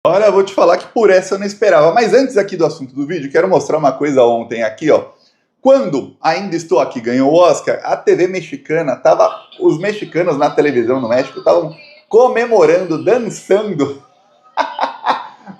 Olha, eu vou te falar que por essa eu não esperava. Mas antes aqui do assunto do vídeo, quero mostrar uma coisa ontem aqui, ó. Quando Ainda Estou Aqui ganhou o Oscar, a TV mexicana tava... Os mexicanos na televisão no México estavam comemorando, dançando.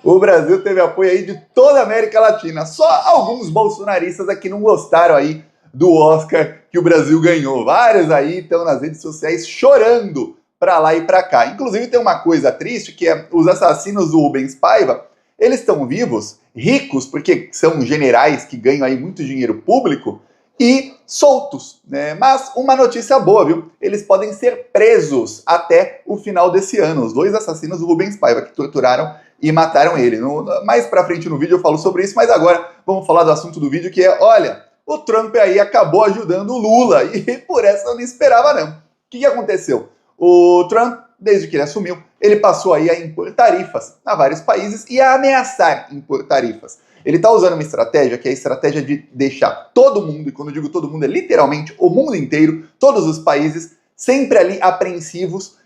O Brasil teve apoio aí de toda a América Latina. Só alguns bolsonaristas aqui não gostaram aí do Oscar que o Brasil ganhou. Vários aí estão nas redes sociais chorando pra lá e pra cá. Inclusive tem uma coisa triste, que é os assassinos do Rubens Paiva, eles estão vivos, ricos, porque são generais que ganham aí muito dinheiro público, e soltos, né? Mas uma notícia boa, viu? Eles podem ser presos até o final desse ano. Os dois assassinos do Rubens Paiva, que torturaram e mataram ele. Mais pra frente no vídeo eu falo sobre isso, mas agora vamos falar do assunto do vídeo, que é, olha, o Trump aí acabou ajudando o Lula, e por essa eu não esperava não. O que aconteceu? O Trump, desde que ele assumiu, ele passou aí a impor tarifas a vários países e a ameaçar impor tarifas. Ele está usando uma estratégia que é a estratégia de deixar todo mundo, e quando eu digo todo mundo é literalmente o mundo inteiro, todos os países, sempre ali apreensivos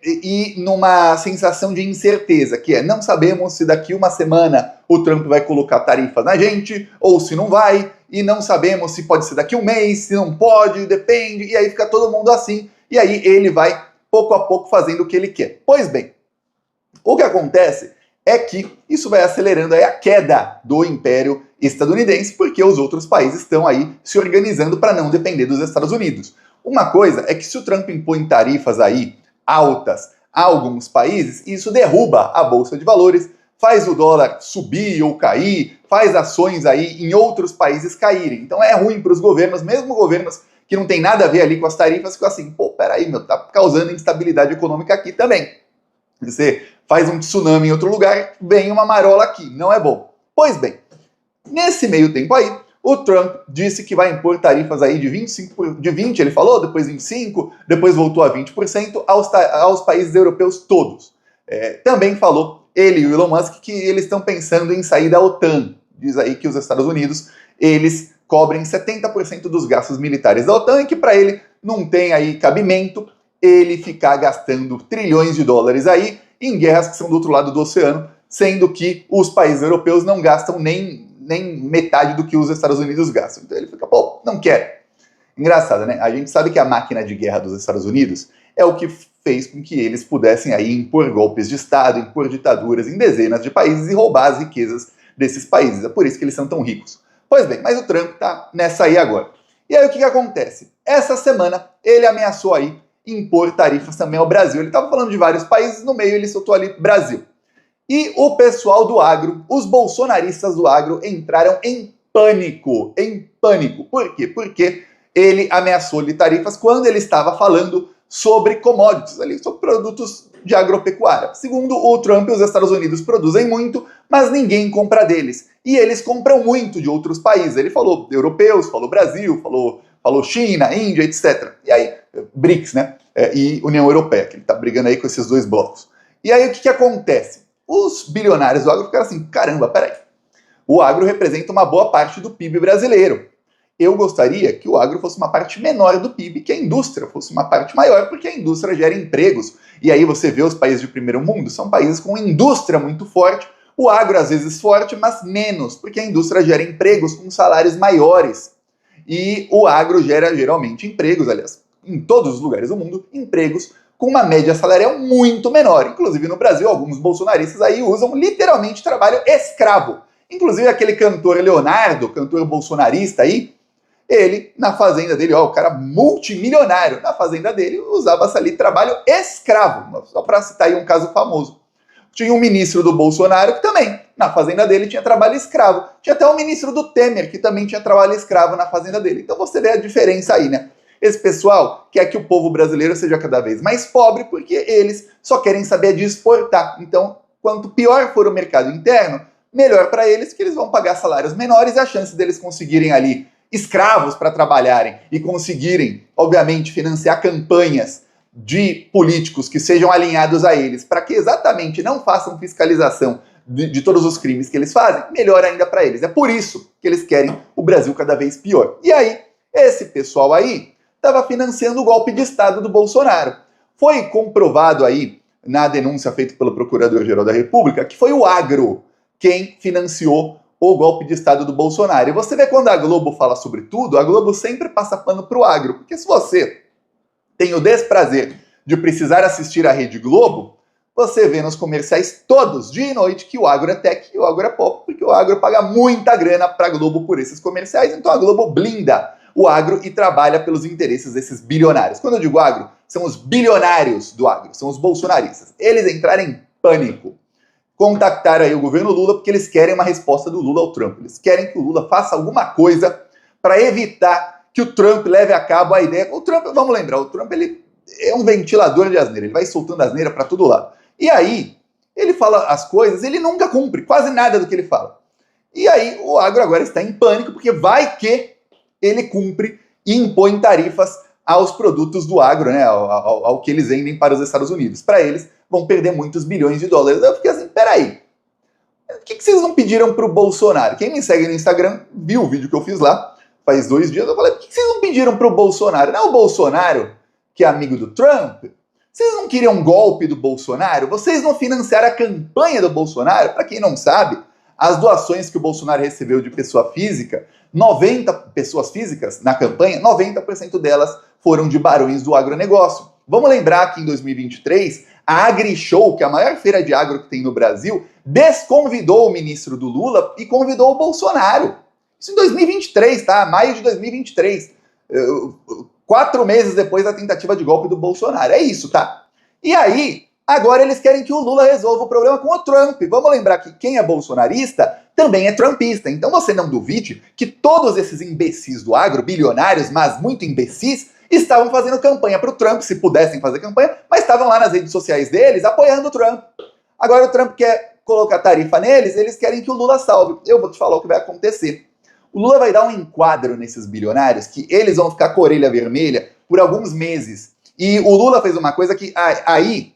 e numa sensação de incerteza, que é não sabemos se daqui uma semana o Trump vai colocar tarifas na gente ou se não vai, e não sabemos se pode ser daqui um mês, se não pode, depende, e aí fica todo mundo assim. E aí ele vai, pouco a pouco, fazendo o que ele quer. Pois bem, o que acontece é que isso vai acelerando aí a queda do Império Estadunidense, porque os outros países estão aí se organizando para não depender dos Estados Unidos. Uma coisa é que se o Trump impõe tarifas aí altas a alguns países, isso derruba a Bolsa de Valores, faz o dólar subir ou cair, faz ações aí em outros países caírem. Então é ruim para os governos, mesmo governos que não tem nada a ver ali com as tarifas, ficam assim, pô, peraí, meu, tá causando instabilidade econômica aqui também. Você faz um tsunami em outro lugar, vem uma marola aqui, não é bom. Pois bem, nesse meio tempo aí, o Trump disse que vai impor tarifas aí de 20, ele falou, depois 25%, depois voltou a 20% aos países europeus todos. Também falou, ele e o Elon Musk, que eles estão pensando em sair da OTAN. Diz aí que os Estados Unidos, eles cobrem 70% dos gastos militares da OTAN e que para ele não tem aí cabimento ele ficar gastando trilhões de dólares aí em guerras que são do outro lado do oceano, sendo que os países europeus não gastam nem metade do que os Estados Unidos gastam. Então ele fica, pô, não quero. Engraçado, né? A gente sabe que a máquina de guerra dos Estados Unidos é o que fez com que eles pudessem aí impor golpes de Estado, impor ditaduras em dezenas de países e roubar as riquezas desses países. É por isso que eles são tão ricos. Pois bem, mas o Trump tá nessa aí agora. E aí o que acontece? Essa semana ele ameaçou aí impor tarifas também ao Brasil. Ele estava falando de vários países, no meio ele soltou ali Brasil. E o pessoal do agro, os bolsonaristas do agro, entraram em pânico. Em pânico. Por quê? Porque ele ameaçou de tarifas quando ele estava falando sobre commodities, ali, sobre produtos de agropecuária. Segundo o Trump, os Estados Unidos produzem muito, mas ninguém compra deles. E eles compram muito de outros países. Ele falou europeus, falou Brasil, falou China, Índia, etc. E aí, BRICS, né? E União Europeia, que ele tá brigando aí com esses dois blocos. E aí o que acontece? Os bilionários do agro ficaram assim, caramba, peraí. O agro representa uma boa parte do PIB brasileiro. Eu gostaria que o agro fosse uma parte menor do PIB, que a indústria fosse uma parte maior, porque a indústria gera empregos. E aí você vê os países de primeiro mundo, são países com indústria muito forte, o agro às vezes forte, mas menos, porque a indústria gera empregos com salários maiores. E o agro gera geralmente empregos, aliás, em todos os lugares do mundo, empregos com uma média salarial muito menor. Inclusive no Brasil, alguns bolsonaristas aí usam literalmente trabalho escravo. Inclusive aquele cantor Leonardo, cantor bolsonarista aí, ele, na fazenda dele, ó, o cara multimilionário, na fazenda dele, usava-se ali trabalho escravo. Só para citar aí um caso famoso. Tinha um ministro do Bolsonaro que também, na fazenda dele, tinha trabalho escravo. Tinha até um ministro do Temer que também tinha trabalho escravo na fazenda dele. Então você vê a diferença aí, né? Esse pessoal quer que o povo brasileiro seja cada vez mais pobre porque eles só querem saber de exportar. Então, quanto pior for o mercado interno, melhor para eles, que eles vão pagar salários menores e a chance deles conseguirem ali escravos para trabalharem e conseguirem, obviamente, financiar campanhas de políticos que sejam alinhados a eles, para que exatamente não façam fiscalização de todos os crimes que eles fazem, melhor ainda para eles. É por isso que eles querem o Brasil cada vez pior. E aí, esse pessoal aí estava financiando o golpe de Estado do Bolsonaro. Foi comprovado aí na denúncia feita pelo Procurador-Geral da República, que foi o agro quem financiou o golpe de Estado do Bolsonaro. E você vê quando a Globo fala sobre tudo, a Globo sempre passa pano pro agro. Porque se você tem o desprazer de precisar assistir à Rede Globo, você vê nos comerciais todos, dia e noite, que o agro é tech e o agro é pop, porque o agro paga muita grana pra Globo por esses comerciais, então a Globo blinda o agro e trabalha pelos interesses desses bilionários. Quando eu digo agro, são os bilionários do agro, são os bolsonaristas. Eles entraram em pânico. Contactaram aí o governo Lula porque eles querem uma resposta do Lula ao Trump. Eles querem que o Lula faça alguma coisa para evitar que o Trump leve a cabo a ideia. O Trump, vamos lembrar, o Trump ele é um ventilador de asneira, ele vai soltando asneira para todo lado. E aí, ele fala as coisas, ele nunca cumpre quase nada do que ele fala. E aí, o agro agora está em pânico porque vai que ele cumpre e impõe tarifas aos produtos do agro, né, ao que eles vendem para os Estados Unidos. Para eles, vão perder muitos bilhões de dólares. Eu fiquei assim, peraí, o que vocês não pediram para o Bolsonaro? Quem me segue no Instagram viu o vídeo que eu fiz lá, faz 2 dias, eu falei, por que vocês não pediram para o Bolsonaro? Não é o Bolsonaro, que é amigo do Trump? Vocês não queriam um golpe do Bolsonaro? Vocês não financiaram a campanha do Bolsonaro? Para quem não sabe, as doações que o Bolsonaro recebeu de pessoa física, 90 pessoas físicas na campanha, 90% delas foram de barões do agronegócio. Vamos lembrar que em 2023, a AgriShow, que é a maior feira de agro que tem no Brasil, desconvidou o ministro do Lula e convidou o Bolsonaro. Isso em 2023, tá? Maio de 2023. 4 meses depois da tentativa de golpe do Bolsonaro. É isso, tá? E aí, agora eles querem que o Lula resolva o problema com o Trump. Vamos lembrar que quem é bolsonarista também é trumpista. Então você não duvide que todos esses imbecis do agro, bilionários, mas muito imbecis, estavam fazendo campanha para o Trump, se pudessem fazer campanha, mas estavam lá nas redes sociais deles apoiando o Trump. Agora o Trump quer colocar tarifa neles, eles querem que o Lula salve. Eu vou te falar o que vai acontecer. O Lula vai dar um enquadro nesses bilionários que eles vão ficar com a orelha vermelha por alguns meses. E o Lula fez uma coisa que aí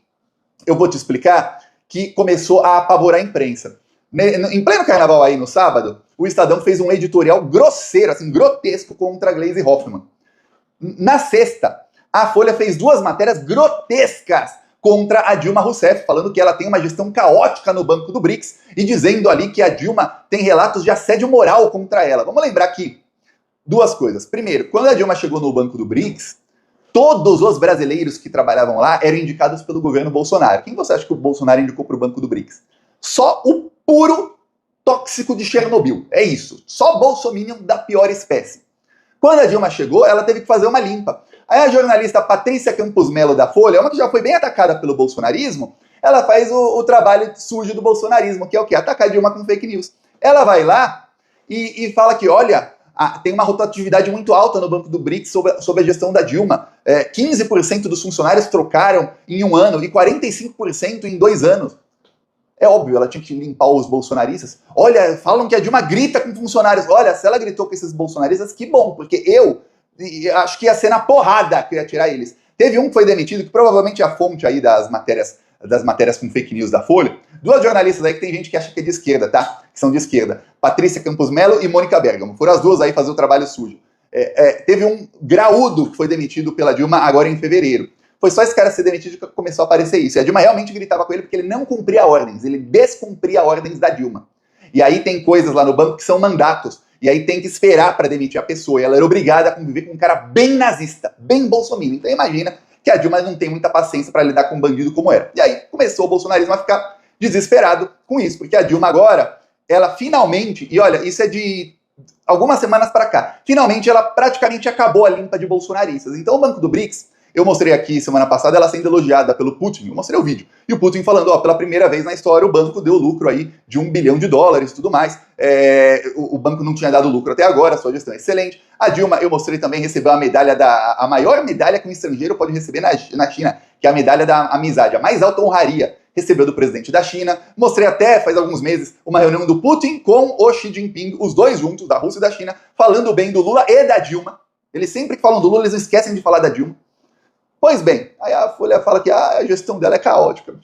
eu vou te explicar que começou a apavorar a imprensa. Em pleno carnaval aí no sábado, o Estadão fez um editorial grosseiro, assim, grotesco contra a Gleisi Hoffmann. Na sexta, a Folha fez 2 matérias grotescas contra a Dilma Rousseff, falando que ela tem uma gestão caótica no Banco do BRICS e dizendo ali que a Dilma tem relatos de assédio moral contra ela. Vamos lembrar aqui 2 coisas. Primeiro, quando a Dilma chegou no Banco do BRICS, todos os brasileiros que trabalhavam lá eram indicados pelo governo Bolsonaro. Quem você acha que o Bolsonaro indicou para o Banco do BRICS? Só o puro tóxico de Chernobyl. É isso. Só bolsominion da pior espécie. Quando a Dilma chegou, ela teve que fazer uma limpa. Aí a jornalista Patrícia Campos Melo da Folha, uma que já foi bem atacada pelo bolsonarismo, ela faz o trabalho sujo do bolsonarismo, que é o quê? Atacar a Dilma com fake news. Ela vai lá e fala que, olha, tem uma rotatividade muito alta no Banco do BRICS sob a gestão da Dilma. 15% dos funcionários trocaram em 1 ano e 45% em 2 anos. É óbvio, ela tinha que limpar os bolsonaristas. Olha, falam que a Dilma grita com funcionários. Olha, se ela gritou com esses bolsonaristas, que bom, porque eu acho que ia ser na porrada que ia tirar eles. Teve um que foi demitido, que provavelmente é a fonte aí das matérias com fake news da Folha. 2 jornalistas aí que tem gente que acha que é de esquerda, tá? Que são de esquerda. Patrícia Campos Melo e Mônica Bergamo. Foram as 2 aí fazer o trabalho sujo. Teve um graúdo que foi demitido pela Dilma agora em fevereiro. Foi só esse cara ser demitido que começou a aparecer isso. E a Dilma realmente gritava com ele porque ele não cumpria ordens, ele descumpria ordens da Dilma. E aí tem coisas lá no banco que são mandatos. E aí tem que esperar para demitir a pessoa. E ela era obrigada a conviver com um cara bem nazista, bem bolsominion. Então imagina que a Dilma não tem muita paciência para lidar com um bandido como era. E aí começou o bolsonarismo a ficar desesperado com isso. Porque a Dilma agora, ela finalmente, e olha, isso é de algumas semanas para cá, finalmente ela praticamente acabou a limpa de bolsonaristas. Então o Banco do BRICS, eu mostrei aqui semana passada ela sendo elogiada pelo Putin, eu mostrei o vídeo. E o Putin falando, ó, pela primeira vez na história o banco deu lucro aí de $1 bilhão e tudo mais. O banco não tinha dado lucro até agora, a sua gestão é excelente. A Dilma, eu mostrei também, recebeu a medalha a maior medalha que um estrangeiro pode receber na China, que é a medalha da amizade, a mais alta honraria. Recebeu do presidente da China. Mostrei até, faz alguns meses, uma reunião do Putin com o Xi Jinping, os 2 juntos, da Rússia e da China, falando bem do Lula e da Dilma. Eles sempre que falam do Lula, eles esquecem de falar da Dilma. Pois bem, aí a Folha fala que a gestão dela é caótica.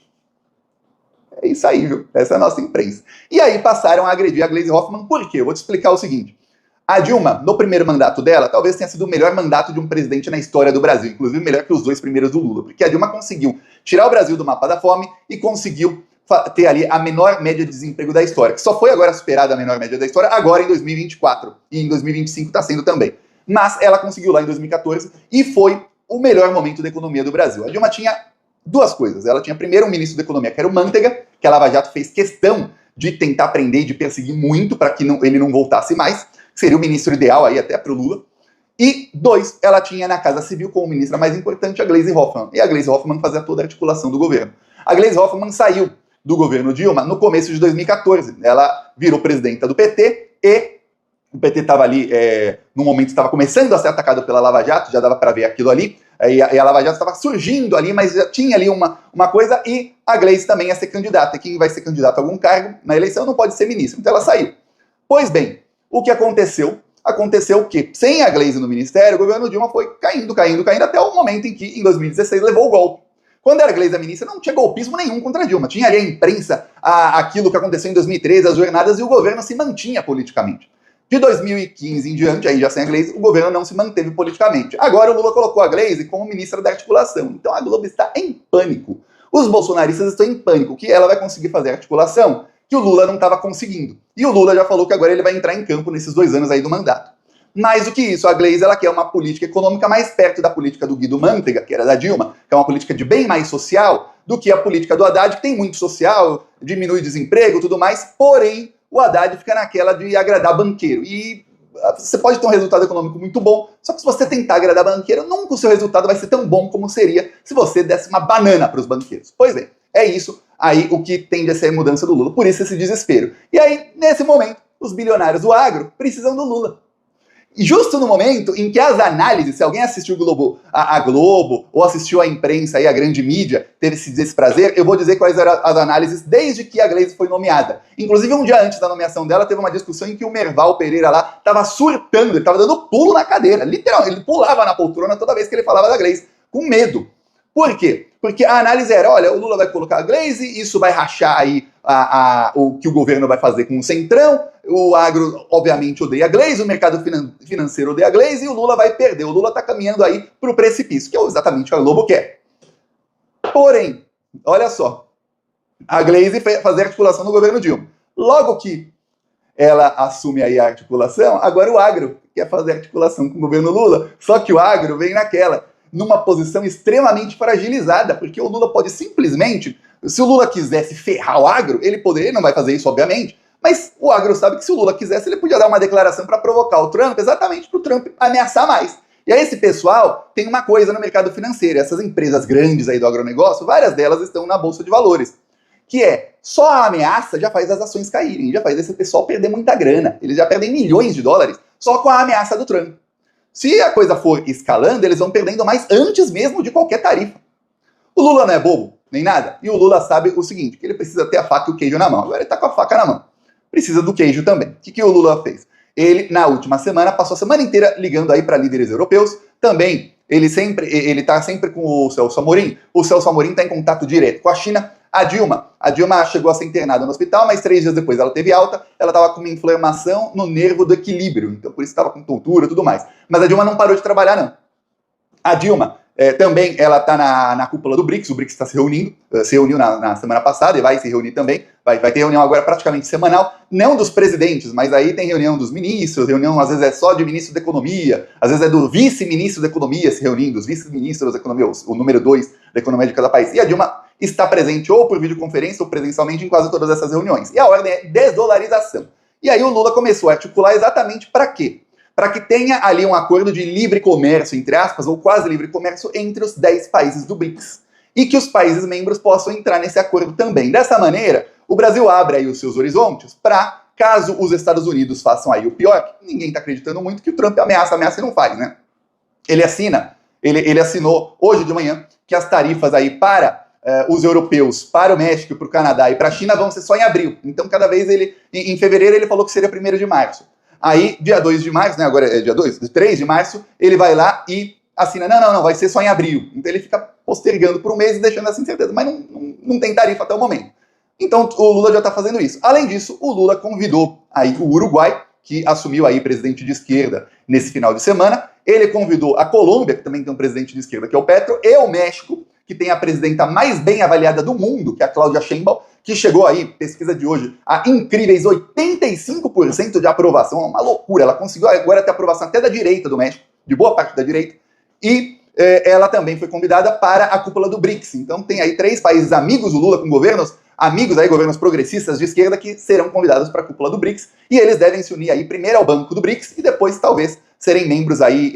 É isso aí, viu? Essa é a nossa imprensa. E aí passaram a agredir a Gleisi Hoffmann, por quê? Eu vou te explicar o seguinte. A Dilma, no primeiro mandato dela, talvez tenha sido o melhor mandato de um presidente na história do Brasil, inclusive melhor que os 2 primeiros do Lula, porque a Dilma conseguiu tirar o Brasil do mapa da fome e conseguiu ter ali a menor média de desemprego da história, que só foi agora superada a menor média da história agora em 2024, e em 2025 está sendo também. Mas ela conseguiu lá em 2014 e foi o melhor momento da economia do Brasil. A Dilma tinha 2 coisas. Ela tinha primeiro um ministro da Economia, que era o Manteiga, que a Lava Jato fez questão de tentar prender e de perseguir muito para que ele não voltasse mais, seria o ministro ideal aí até para o Lula. E 2, ela tinha na Casa Civil como ministra mais importante a Gleisi Hoffmann. E a Gleisi Hoffmann fazia toda a articulação do governo. A Gleisi Hoffmann saiu do governo Dilma no começo de 2014. Ela virou presidenta do PT e o PT estava ali, no momento estava começando a ser atacado pela Lava Jato, já dava para ver aquilo ali, e a Lava Jato estava surgindo ali, mas já tinha ali uma coisa, e a Gleisi também ia ser candidata. Quem vai ser candidato a algum cargo na eleição não pode ser ministro, então ela saiu. Pois bem, o que aconteceu? Aconteceu que, sem a Gleisi no ministério, o governo Dilma foi caindo até o momento em que, em 2016, levou o golpe. Quando era a Gleisi a ministra, não tinha golpismo nenhum contra a Dilma. Tinha ali a imprensa, aquilo que aconteceu em 2013, as jornadas, e o governo se mantinha politicamente. De 2015 em diante, aí já sem a Gleisi, o governo não se manteve politicamente. Agora o Lula colocou a Gleisi como ministra da articulação. Então a Globo está em pânico. Os bolsonaristas estão em pânico que ela vai conseguir fazer a articulação que o Lula não estava conseguindo. E o Lula já falou que agora ele vai entrar em campo nesses 2 anos aí do mandato. Mais do que isso, a Gleisi ela quer uma política econômica mais perto da política do Guido Mantega, que era da Dilma, que é uma política de bem mais social, do que a política do Haddad, que tem muito social, diminui desemprego e tudo mais, porém o Haddad fica naquela de agradar banqueiro. E você pode ter um resultado econômico muito bom, só que se você tentar agradar banqueiro, nunca o seu resultado vai ser tão bom como seria se você desse uma banana para os banqueiros. Pois bem, é isso aí o que tende a ser a mudança do Lula, por isso esse desespero. E aí, nesse momento, os bilionários do agro precisam do Lula. E justo no momento em que as análises, se alguém assistiu a Globo, ou assistiu a imprensa e a grande mídia, teve esse desprazer, eu vou dizer quais eram as análises desde que a Gleisi foi nomeada. Inclusive, um dia antes da nomeação dela, teve uma discussão em que o Merval Pereira lá estava surtando, ele estava dando pulo na cadeira, literalmente, ele pulava na poltrona toda vez que ele falava da Gleisi, com medo. Por quê? Porque a análise era, olha, o Lula vai colocar a Gleisi, isso vai rachar aí o que o governo vai fazer com o Centrão, o agro, obviamente, odeia a Gleisi, o mercado financeiro odeia a Gleisi, e o Lula vai perder. O Lula está caminhando aí para o precipício, que é exatamente o que a Globo quer. Porém, olha só, a Gleisi fazer articulação no governo Dilma. Logo que ela assume aí a articulação, agora o agro quer fazer articulação com o governo Lula, só que o agro vem numa posição extremamente fragilizada, porque o Lula pode simplesmente, se o Lula quisesse ferrar o agro, ele poderia, ele não vai fazer isso, obviamente, mas o agro sabe que se o Lula quisesse, ele podia dar uma declaração para provocar o Trump, exatamente para o Trump ameaçar mais. E aí esse pessoal tem uma coisa no mercado financeiro, essas empresas grandes aí do agronegócio, várias delas estão na Bolsa de Valores, que é, só a ameaça já faz as ações caírem, já faz esse pessoal perder muita grana, eles já perdem milhões de dólares só com a ameaça do Trump. Se a coisa for escalando, eles vão perdendo mais antes mesmo de qualquer tarifa. O Lula não é bobo, nem nada. E o Lula sabe o seguinte, que ele precisa ter a faca e o queijo na mão. Agora ele tá com a faca na mão. Precisa do queijo também. O que o Lula fez? Ele, na última semana, passou a semana inteira ligando aí para líderes europeus. Também, ele tá sempre com o Celso Amorim. O Celso Amorim está em contato direto com a China. A Dilma chegou a ser internada no hospital, mas 3 dias depois ela teve alta, ela estava com uma inflamação no nervo do equilíbrio, então por isso estava com tontura e tudo mais. Mas a Dilma não parou de trabalhar, não. A Dilma, também, ela está na cúpula do BRICS, o BRICS está se reuniu na semana passada e vai se reunir também, vai ter reunião agora praticamente semanal, não dos presidentes, mas aí tem reunião dos ministros, reunião às vezes é só de ministro da economia, às vezes é do vice-ministro da economia se reunindo, os vice-ministros da economia, o número 2 da economia de cada país. E a Dilma está presente ou por videoconferência ou presencialmente em quase todas essas reuniões. E a ordem é desdolarização. E aí o Lula começou a articular exatamente para quê? Para que tenha ali um acordo de livre comércio, entre aspas, ou quase livre comércio, entre os 10 países do BRICS. E que os países membros possam entrar nesse acordo também. Dessa maneira, o Brasil abre aí os seus horizontes para, caso os Estados Unidos façam aí o pior, que ninguém está acreditando muito, que o Trump ameaça e não faz, né? Ele assinou hoje de manhã que as tarifas aí para os europeus, para o México, para o Canadá e para a China vão ser só em abril. Então, cada vez em fevereiro ele falou que seria 1º de março. Aí, dia 2 de março, né, agora é dia 2, 3 de março, ele vai lá e assina, não, vai ser só em abril. Então ele fica postergando por um mês e deixando essa incerteza, mas não tem tarifa até o momento. Então o Lula já está fazendo isso. Além disso, o Lula convidou aí o Uruguai que assumiu aí presidente de esquerda nesse final de semana. Ele convidou a Colômbia, que também tem um presidente de esquerda, que é o Petro, e o México, que tem a presidenta mais bem avaliada do mundo, que é a Cláudia Sheinbaum, que chegou aí, pesquisa de hoje, a incríveis 85% de aprovação. Uma loucura, ela conseguiu agora ter aprovação até da direita do México, de boa parte da direita, e ela também foi convidada para a cúpula do BRICS. Então tem aí 3 países amigos do Lula, com governos amigos aí, governos progressistas de esquerda, que serão convidados para a cúpula do BRICS, e eles devem se unir aí primeiro ao banco do BRICS e depois talvez serem membros aí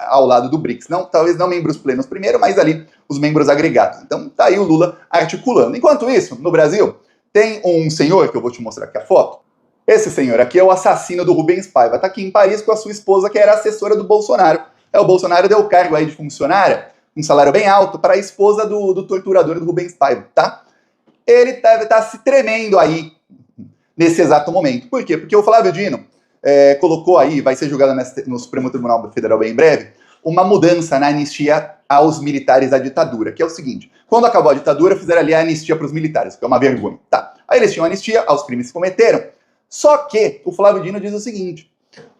ao lado do BRICS. Não, talvez não membros plenos primeiro, mas ali os membros agregados. Então tá aí o Lula articulando. Enquanto isso, no Brasil, tem um senhor, que eu vou te mostrar aqui a foto. Esse senhor aqui é o assassino do Rubens Paiva, tá aqui em Paris com a sua esposa, que era assessora do Bolsonaro. O Bolsonaro deu o cargo aí de funcionária, um salário bem alto, para a esposa do torturador do Rubens Paiva, tá? Ele deve estar se tremendo aí nesse exato momento. Por quê? Porque o Flávio Dino colocou aí, vai ser julgado no Supremo Tribunal Federal bem em breve, uma mudança na anistia aos militares da ditadura, que é o seguinte: quando acabou a ditadura, fizeram ali a anistia para os militares, que é uma vergonha, tá? Aí eles tinham anistia aos crimes que cometeram, só que o Flávio Dino diz o seguinte: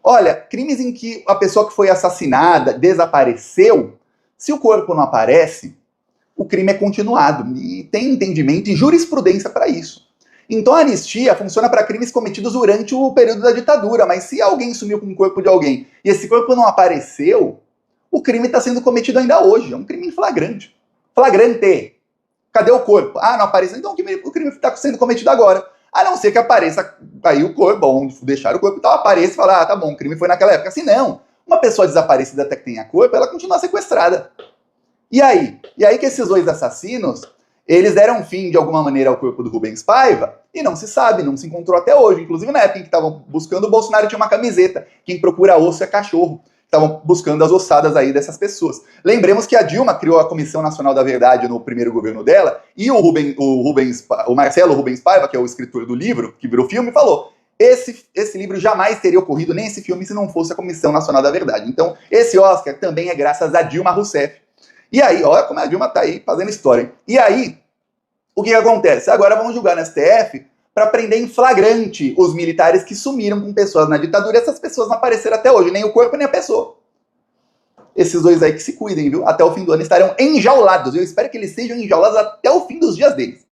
olha, crimes em que a pessoa que foi assassinada desapareceu, se o corpo não aparece, o crime é continuado, e tem entendimento e jurisprudência para isso. Então a anistia funciona para crimes cometidos durante o período da ditadura, mas se alguém sumiu com o corpo de alguém e esse corpo não apareceu, o crime está sendo cometido ainda hoje, é um crime flagrante. Flagrante! Cadê o corpo? Ah, não apareceu, então o crime está sendo cometido agora. A não ser que apareça aí o corpo, onde deixaram o corpo e tal, apareça e fala, ah, tá bom, o crime foi naquela época. Assim, não. Uma pessoa desaparecida até que tenha corpo, ela continua sequestrada. E aí? E aí que esses 2 assassinos, eles deram fim, de alguma maneira, ao corpo do Rubens Paiva, e não se sabe, não se encontrou até hoje. Inclusive, na época em que estavam buscando, o Bolsonaro tinha uma camiseta, quem procura osso é cachorro. Estavam buscando as ossadas aí dessas pessoas. Lembremos que a Dilma criou a Comissão Nacional da Verdade no primeiro governo dela, e o Marcelo Rubens Paiva, que é o escritor do livro, que virou filme, falou: esse livro jamais teria ocorrido, nem esse filme, se não fosse a Comissão Nacional da Verdade. Então, esse Oscar também é graças a Dilma Rousseff. E aí, olha como a Dilma tá aí fazendo história, hein? E aí, o que acontece? Agora vamos julgar no STF para prender em flagrante os militares que sumiram com pessoas na ditadura, e essas pessoas não apareceram até hoje, nem o corpo nem a pessoa. Esses 2 aí que se cuidem, viu? Até o fim do ano estarão enjaulados. Eu espero que eles sejam enjaulados até o fim dos dias deles.